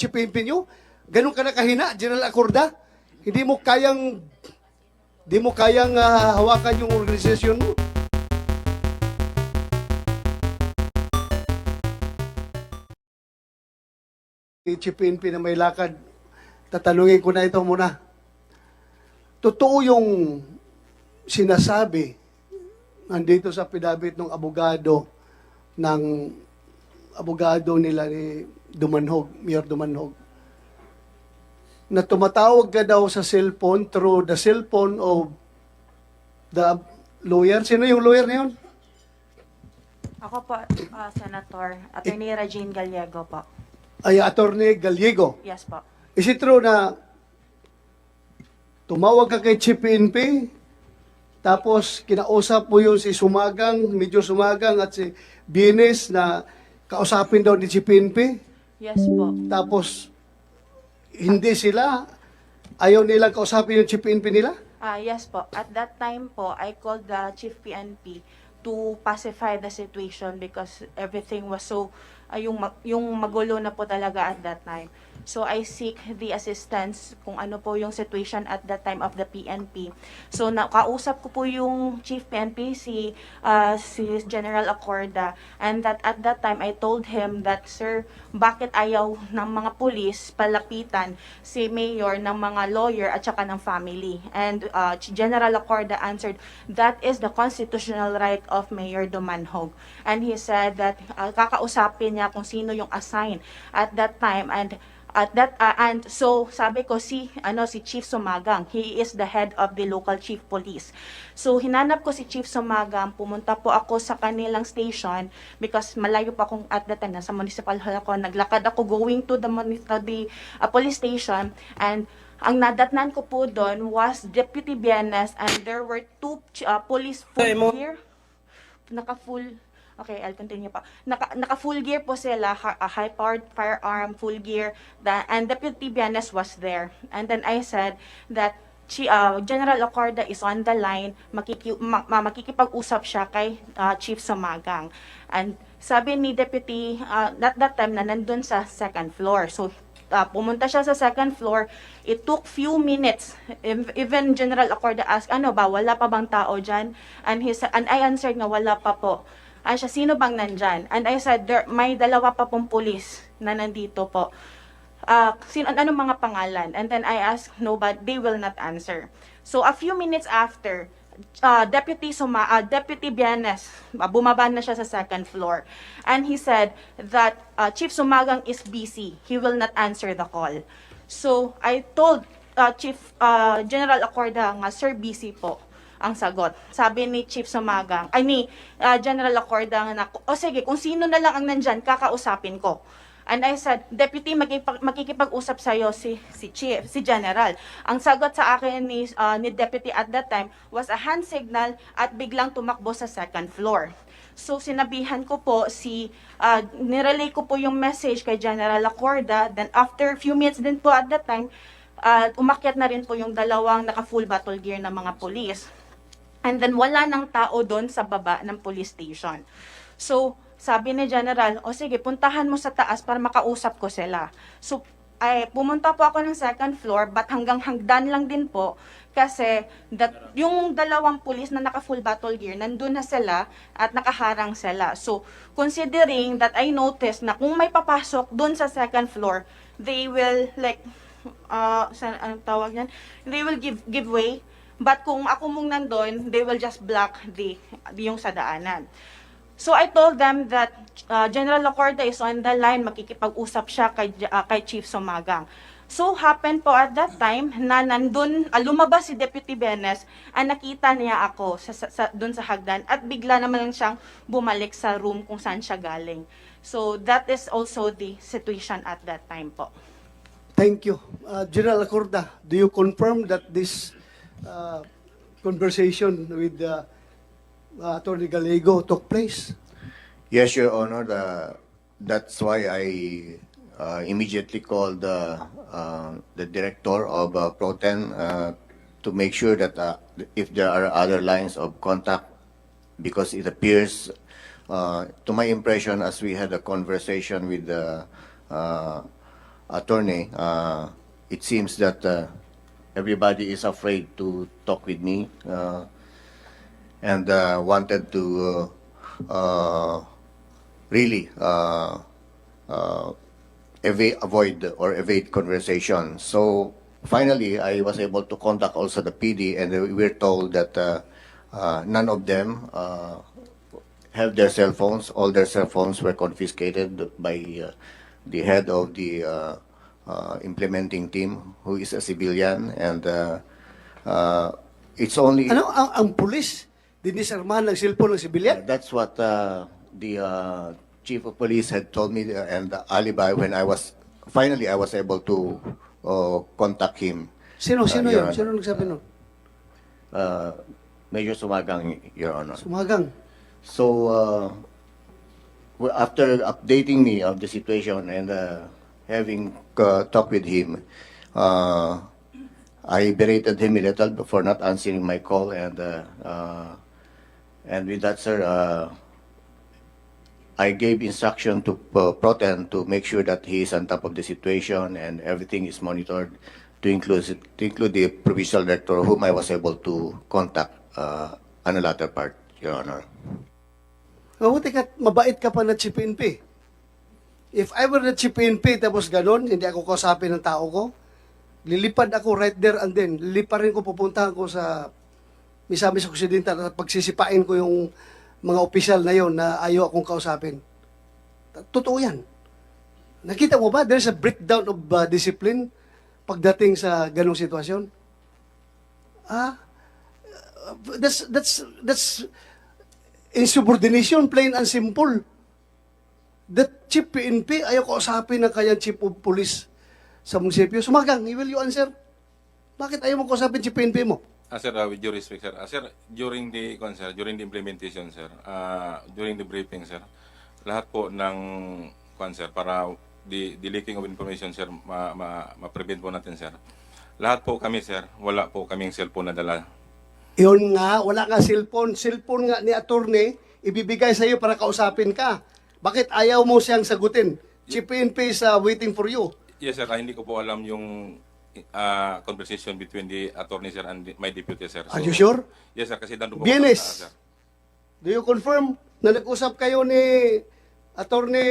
Chief PNP nyo? Ganun ka na kahina, General Acorda? Hindi mo kayang hawakan yung organisasyon mo? Chief PNP na may lakad, tatanungin ko na ito muna. Totoo yung sinasabi nandito sa pidabit ng abogado nila ni Dumanhog, Mayor Dumanhog, na tumatawag ka daw sa cellphone through the cellphone of the lawyer. Sino yung lawyer na yun? Ako po, Senator, Attorney Regine Gallego po. Ay, Attorney Gallego. Yes po. Is it true na tumawag ka kay Chief PNP, tapos kinausap mo yung si Sumagang, medyo Sumagang at si Bienes na kausapin daw ni Chief PNP? Yes po. Tapos hindi sila, ayaw nilang kausapin yung Chief PNP nila? Yes po. At that time po, I called the Chief PNP to pacify the situation because everything was so, yung magulo na po talaga at that time. So I seek the assistance kung ano po yung situation at that time of the PNP. So nakausap ko po yung Chief PNP, si General Acorda, and that at that time I told him that, sir, bakit ayaw ng mga pulis palapitan si Mayor ng mga lawyer at saka ng family? And General Acorda answered, that is the constitutional right of Mayor Dumanhog. And he said that kakausapin niya kung sino yung assign at that time, and so sabi ko si Chief Sumagang, he is the head of the local chief police. So hinanap ko si Chief Sumagang, pumunta po ako sa kanilang station because malayo pa akong at that time, nasa municipal hall ako, naglakad ako going to the police station, and ang nadatnan ko po doon was Deputy Bienes, and there were two police full gear, naka-full. Okay, I'll continue pa. Naka-full gear po sila, high-powered firearm, full gear, and Deputy Bienes was there. And then I said that General Acorda is on the line, makikipag-usap siya kay Chief Sumagang. And sabi ni Deputy, that time na nandun sa second floor. So, pumunta siya sa second floor. It took few minutes. Even General Acorda asked, ano ba, wala pa bang tao dyan? And I answered nga, wala pa po. Ay siya, sino bang nandyan? And I said, may dalawa pa pong pulis na nandito po. Anong mga pangalan? And then I asked, no, but they will not answer. So a few minutes after, Deputy Bienes, bumaba na siya sa second floor. And he said that Chief Sumagang is busy. He will not answer the call. So I told General Acorda nga, sir, busy po ang sagot. Sabi ni Chief Sumagang, General Acorda na, sige, kung sino na lang ang nandyan, kakausapin ko. And I said, Deputy, makikipag-usap sa'yo si Chief, si General. Ang sagot sa akin ni Deputy at that time was a hand signal at biglang tumakbo sa second floor. So sinabihan ko po nirelay ko po yung message kay General Acorda. Then after few minutes din po at that time, umakyat na rin po yung dalawang naka-full battle gear na mga police. And then wala nang tao doon sa baba ng police station. So sabi ni General, sige, puntahan mo sa taas para makausap ko sila. So pumunta po ako ng second floor, but hanggang hagdan lang din po kasi yung dalawang police na naka-full battle gear, nandun na sila at nakaharang sila. So considering that I noticed na kung may papasok doon sa second floor, they will anong tawag yan? They will give way. But kung ako mong nandun, they will just block yung sa daanan. So I told them that General Acorda is on the line, makikipag-usap siya kay Chief Sumagang. So happened po at that time na nandun, lumabas si Deputy Bienes, nakita niya ako dun sa hagdan at bigla naman lang siyang bumalik sa room kung saan siya galing. So that is also the situation at that time po. Thank you. General Acorda, do you confirm that this conversation with Attorney Gallego took place? Yes, Your Honor. That's why I immediately called the director of Proten to make sure that if there are other lines of contact, because it appears, to my impression, as we had a conversation with attorney, it seems that everybody is afraid to talk with me and wanted to really avoid or evade conversation. So finally, I was able to contact also the PD, and we were told that none of them have their cell phones. All their cell phones were confiscated by the head of the implementing team, who is a civilian, and it's only Ano, ang pulis, dinisarmahan ng cellphone ng sibilyan? that's what the chief of police had told me, and the alibi when I was able to contact him. Sino Your yun? Honor. Sino nagsabi nun? Major Sumagang, Your Honor. Sumagang. So, after updating me of the situation and having talked with him, I berated him a little for not answering my call, and with that, sir, I gave instruction to Proten to make sure that he is on top of the situation and everything is monitored, to include the provincial director, whom I was able to contact on the latter part, Your Honor. Mabuti ka, mabait ka pa na Chief PNP. If I were the Chief PNP, tapos ganun, hindi ako kausapin ng tao ko, lilipad ako right there and then. Liliparin ko, pupuntahan ko sa Misamis Occidental at pagsisipain ko yung mga opisyal na yon na ayaw akong kausapin. Totoo yan. Nakita mo ba? There's a breakdown of discipline pagdating sa ganong sitwasyon. That's insubordination, plain and simple. The Chief PNP, ayaw kausapin ng kanyang Chief of Police sa munisipyo. Sumagang, will you answer? Bakit ayaw mo kausapin Chief PNP mo? Sir, with due respect, sir. Sir, during the implementation, sir, during the briefing, sir, lahat po ng sir, para the leaking of information, sir, ma-prevent po natin, sir. Lahat po kami, sir, wala po kaming cellphone na dala. Yun nga, wala nga cellphone. Cellphone nga ni attorney, ibibigay sa iyo para kausapin ka. Bakit ayaw mo siyang sagutin? Chief PNP is waiting for you. Yes, sir, hindi ko po alam yung conversation between the attorney, sir, and my deputy, sir. Are you sure? Yes, sir, kasi nandun po Bienes. ako sa taas, sir. Do you confirm na nag-usap kayo ni attorney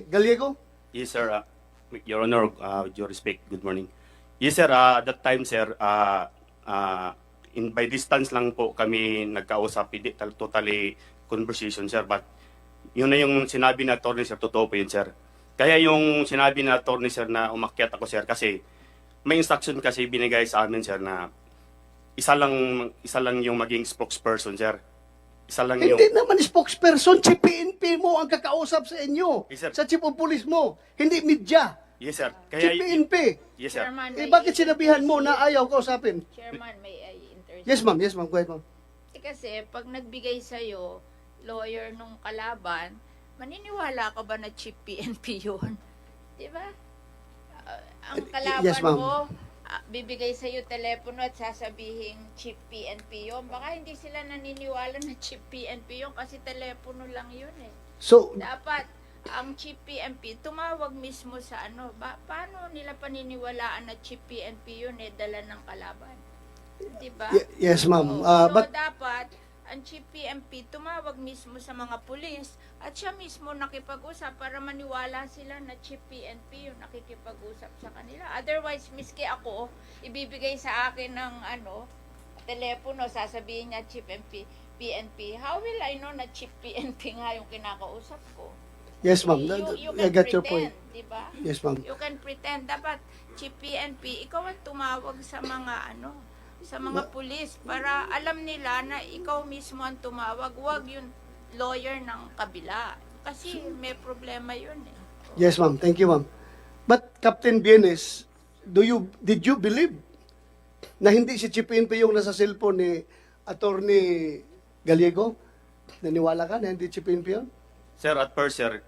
Gallego? Yes, sir. Your Honor, with your respect, good morning. Yes, sir. At that time, sir, by distance lang po kami nagkausap. Hindi totally conversation, sir. But yun na yung sinabi na attorney, sir. Totoo po yun, sir. Kaya yung sinabi na attorney, sir, na umakyat ako, sir, kasi may instruction kasi binigay sa amin, sir, na isa lang yung maging spokesperson, sir. Isa lang yung... Hindi naman spokesperson, Chief PNP mo ang kakausap sa inyo. Yes, sir. Sa Chief of Police mo. Hindi media. Yes, sir. Chief PNP. Yes, sir. Chairman, Bakit sinabihan mo na ayaw kausapin? Chairman, may I interject? Yes, ma'am. Yes, ma'am. Go ahead, ma'am. Kasi pag nagbigay sa'yo, lawyer nung kalaban, maniniwala ka ba na Chief PNP yun? Di ba? Ang kalaban Yes, ma'am. mo, bibigay sa'yo telepono at sasabihin Chief PNP yun. Baka hindi sila naniniwala na Chief PNP yun kasi telepono lang yun eh. So, Dapat, ang Chief PNP, tumawag mismo sa ano, paano nila paniniwalaan na Chief PNP yun eh, dala ng kalaban? Diba? yes, ma'am. So, But dapat, ang Chief PNP tumawag mismo sa mga pulis at siya mismo nakipag-usap para maniwala sila na Chief PNP yung nakikipag-usap sa kanila. Otherwise, miski ako, ibibigay sa akin ng telepono, sasabihin niya Chief PNP. How will I know na Chief PNP nga yung kinakausap ko? yes, ma'am. You I can got your point. pretend, di ba? Yes, ma'am. You can pretend. Dapat, Chief PNP, ikaw ang tumawag sa mga sa mga pulis para alam nila na ikaw mismo ang tumawag, wag yung lawyer ng kabila. Kasi may problema yun eh. Yes, ma'am. Thank you, ma'am. But Captain Bienes, did you believe na hindi si Chief PNP yung nasa cellphone ni Attorney Gallego? Naniwala ka na hindi Chief PNP yun? Sir, at first, sir,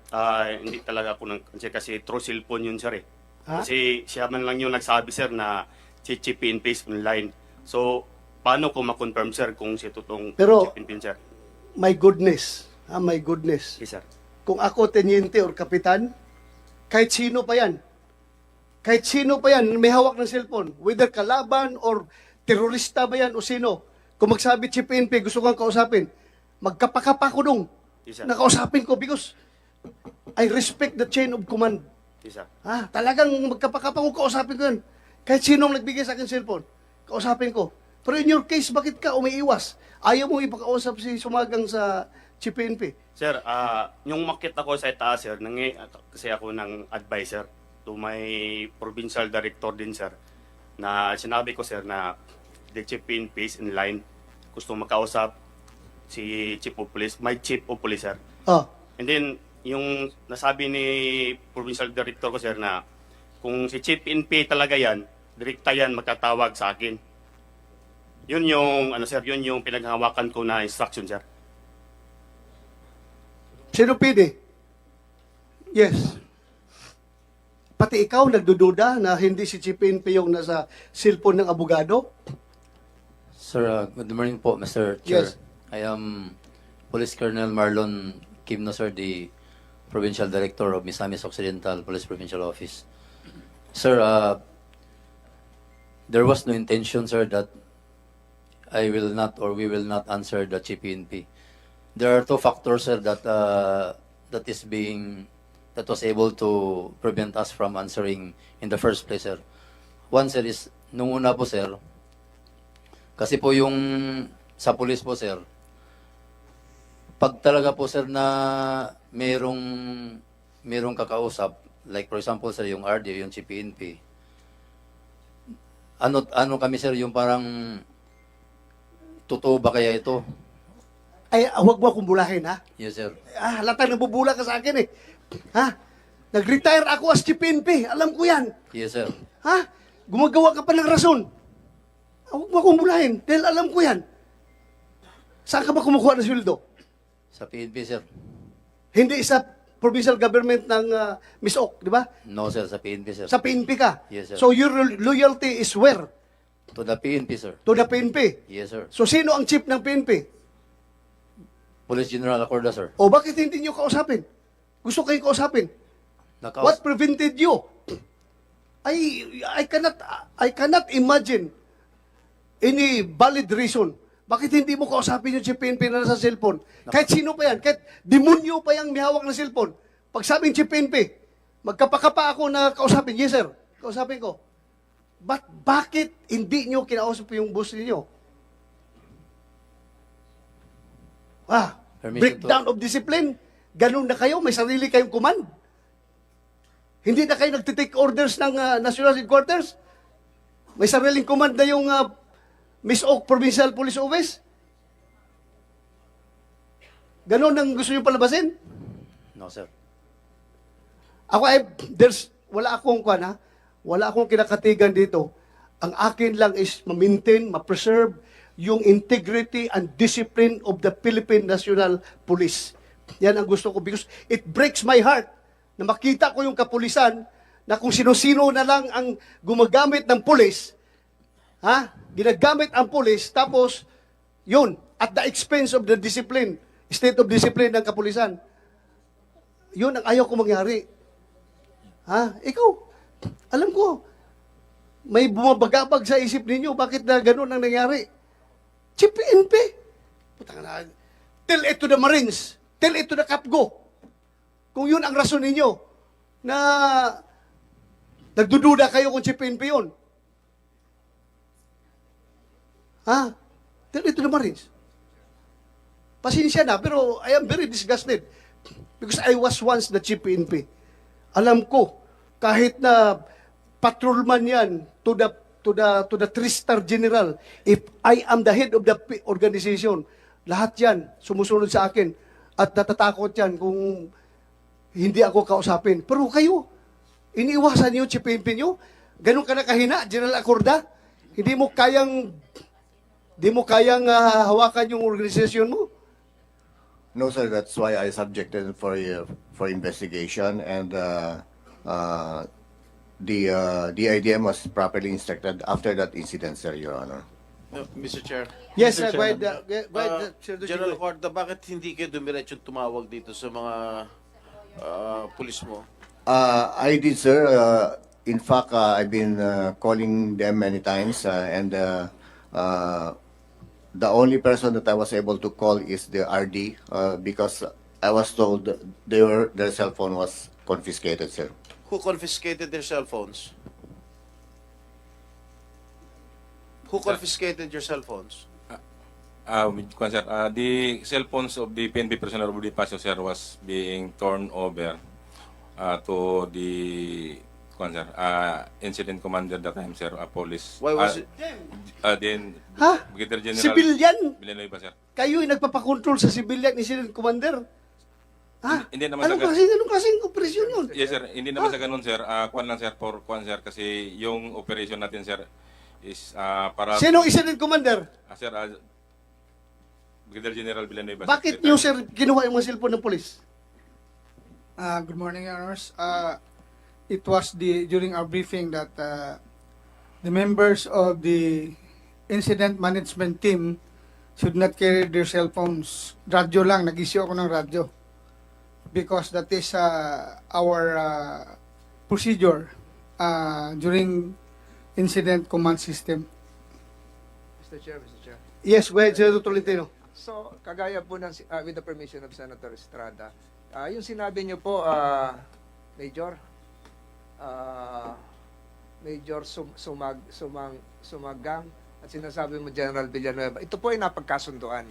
hindi talaga ako kasi through cellphone yun, sir, eh. Ha? Kasi siya man lang yung nagsabi, sir, na si Chief PNP is online. So, paano ko ma-confirm, sir, kung si totoong Pero- Chief PNP, sir? My goodness. My goodness. Yes, sir. Kung ako tenyente or kapitan, kahit sino pa yan, Kahit sino pa yan, may hawak ng cellphone. Whether kalaban or terorista ba yan o sino. Kung magsabi Chief PNP, gusto kang kausapin, magkapakapa ko dong. Yes, sir. Nakausapin ko because I respect the chain of command. Yes, sir. Talagang magkapakapa ko, kausapin ko yan. Kahit sinong nagbigay sa akin cellphone, kausapin ko. Pero in your case, bakit ka umiiwas? Ayaw mo ipakausap si Sumagang sa Chief PNP. Sir, yung makita ko sa itaas, sir, nangi kasi ako ng advisor to my provincial director din, sir, na sinabi ko, sir, na the chief PNP is in line. Gusto makausap si chief of police, my chief of police, sir. Ah, And then, yung nasabi ni provincial director ko, sir, na kung si chief PNP talaga yan, direkta yan magtatawag sa akin. Yun yung, ano, sir, yun yung pinaghawakan ko na instruction, sir. sino pwede? Yes. Pati ikaw nagdududa na hindi si Chief PNP yung nasa cellphone ng abogado? Sir, good morning po, Mr. Chair. Yes. I am Police Colonel Marlon Kimno, sir, the Provincial Director of Misamis Occidental Police Provincial Office. Sir, there was no intention, sir, that I will not or we will not answer the Chief PNP. There are two factors, sir, that was able to prevent us from answering in the first place, sir. One, sir, is nung una po, sir, kasi po yung sa police po, sir, pag talaga po, sir, na merong kakausap, like for example, sir, yung RD, yung Chief PNP, ano kami, sir, yung parang totoo ba kaya ito? Ay, huwag mo akong bulahin, ha? Yes, sir. Halatang nabubula ka sa akin, eh. Ha? Nag-retire ako as Chief PNP. Alam ko yan. Yes, sir. Ha? Gumagawa ka pa ng rason. Huwag mo akong bulahin. Dahil alam ko yan. Saan ka ba kumukuha ng sweldo? Sa PNP, sir. Hindi sa provincial government ng Miss Ok, di ba? No, sir. Sa PNP, sir. Sa PNP ka. Yes, sir. So your loyalty is where? To the PNP, sir. To the PNP. Yes, sir. So sino ang chief ng PNP? Police General Acorda, sir. O bakit hindi nyo kausapin? Gusto kayong kausapin? What prevented you? I cannot imagine any valid reason. Bakit hindi mo kausapin yung Chief PNP na nasa cellphone? Kahit sino pa yan, kahit demonyo pa yung may hawak ng cellphone. Pag sabing Chief PNP, magkapakapa ako na kausapin. Yes, sir. Kausapin ko. Bakit hindi nyo kinausap yung boss ninyo? Permission Breakdown of discipline. Ganun na kayo, may sarili kayong command. Hindi na kayo nagtitake orders ng National Headquarters. May sariling command na yung Miss Oak Provincial Police Office. Ganun ang gusto nyo palabasin? No, sir. Wala akong kinakatigan dito. Ang akin lang is ma-maintain, ma-preserve yung integrity and discipline of the Philippine National Police. Yan ang gusto ko because it breaks my heart na makita ko yung kapulisan na kung sino-sino na lang ang gumagamit ng pulis, ginagamit ang pulis, tapos yun, at the expense of the discipline, state of discipline ng kapulisan. Yun ang ayaw ko mangyari. Ikaw, alam ko, may bumabagabag sa isip ninyo, bakit na ganun ang nangyari? Chief PNP. Tell it to the Marines. Tell it to the Capgo. Kung yun ang rason ninyo na nagdududa kayo kung Chief PNP yun. Tell it to the Marines. Pasensya na, pero I am very disgusted because I was once the Chief PNP. Alam ko, kahit na patrolman yan to the 3-star general, if I am the head of the organization, lahat yan sumusunod sa akin at natatakot yan kung hindi ako kausapin. Pero kayo, iniiwasan niyo, Chief PNP niyo, ganun ka na kahina, General Acorda, hindi mo kayang hawakan yung organization mo? No, sir. That's why I subjected for investigation, and the DIDM was properly instructed after that incident, sir, Your Honor. Mr. Chair. Yes, Mr. sir. Go ahead, Sir General Dujigoy. Corda, bakit hindi kayo dumiretso tumawag dito sa mga pulis mo? I did, sir. in fact, I've been calling them many times, and the only person that I was able to call is the RD, because I was told that their cell phone was confiscated, sir. Who confiscated their cell phones? Who confiscated your cell phones? Sir, the cell phones of the PNP personnel of Bonifacio, sir, was being torn over to the sir, incident commander that time, sir, police. Why was it? Then, Ha? Brigadier General Civilian? Villanueva, sir. Kayo yung nagpapakontrol sa civilian incident commander? Ha? Hindi naman sa Anong klaseng operasyon yun? Yes, sir. Hindi naman sa ganun, sir. Kuan lang, sir, sir, kasi yung operation natin, sir, is para... Sinong incident commander? Sir, Brigadier General Villanueva. Bakit Secretary. nyo, sir, kinuha yung mga cellphone ng polis? Good morning, Your Honors. It was during our briefing that the members of the incident management team should not carry their cell phones. Radyo lang, nag-issue ako ng radyo. Because that is our procedure during incident command system. Mr. Chair. Yes, go ahead, Senator Tolentino. So, kagaya po ng, with the permission of Senator Estrada, yung sinabi niyo po, Major, Sumagang, at sinasabi mo General Villanueva, ito po ay napagkasunduan.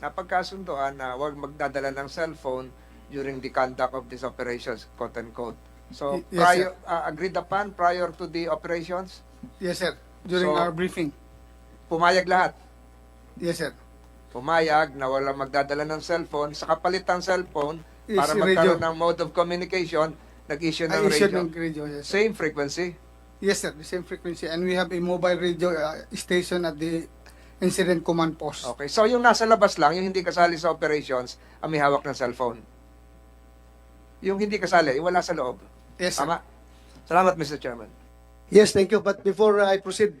Napagkasunduan na huwag magdadala ng cellphone during the conduct of these operations, quote unquote. So, Yes, prior, agreed upon prior to the operations, Yes, sir. During So- our briefing. pumayag lahat. Yes, sir. Pumayag na walang magdadala ng cellphone, sa kapalit ng cellphone, Is para radio. magkaroon ng mode of communication, nag-issue ng I issued radio. ng radio, yes. Same frequency. Yes, sir. The same frequency. And we have a mobile radio station at the incident command post. Okay, so yung nasa labas lang, yung hindi kasali sa operations, ang may hawak ng cellphone. Yung hindi kasali, yung wala sa loob. Yes, sir. Tama? Salamat, Mr. Chairman. Yes, thank you. But before I proceed,